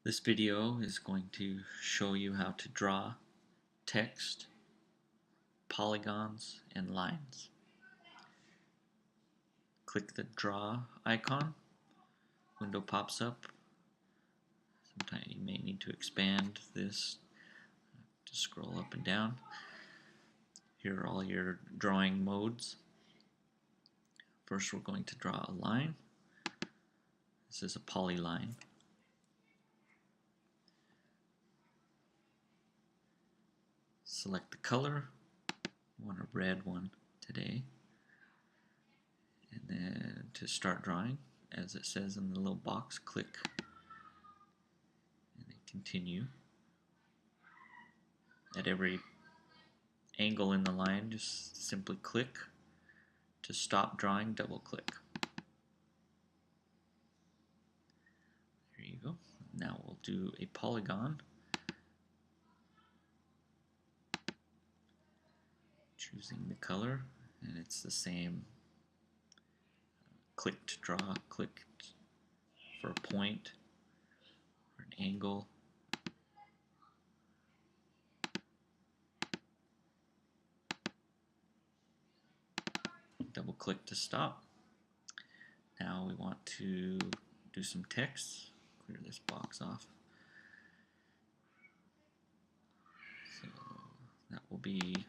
This video is going to show you how to draw text, polygons, and lines. Click the draw icon, window pops up. Sometimes you may need to expand this to scroll up and down. Here are all your drawing modes. First we're going to draw a line. This is a polyline. Select the color. I want a red one today. And then to start drawing, as it says in the little box, click and then continue. At every angle in the line, just simply click. To stop drawing, double click. There you go. Now we'll do a polygon. Choosing the color, and it's the same. Click to draw, click for a point or an angle. Double click to stop. Now we want to do some text. Clear this box off. So that will be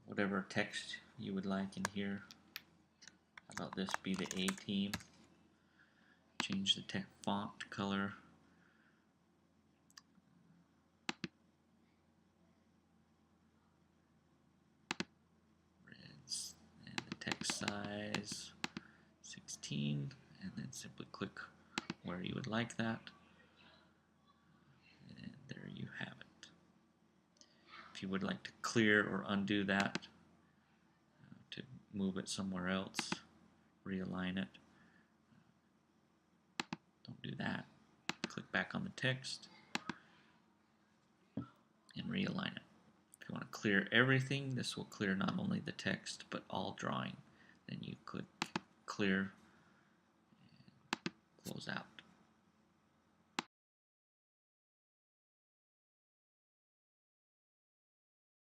whatever text you would like in here. How about this be the A team? Change the text font color. Reds, and the text size 16, and then simply click where you would like that. And there you have it. If you would like to clear or undo that, to move it somewhere else, realign it, don't do that. Click back on the text and realign it. If you want to clear everything, this will clear not only the text but all drawing. Then you click clear and close out.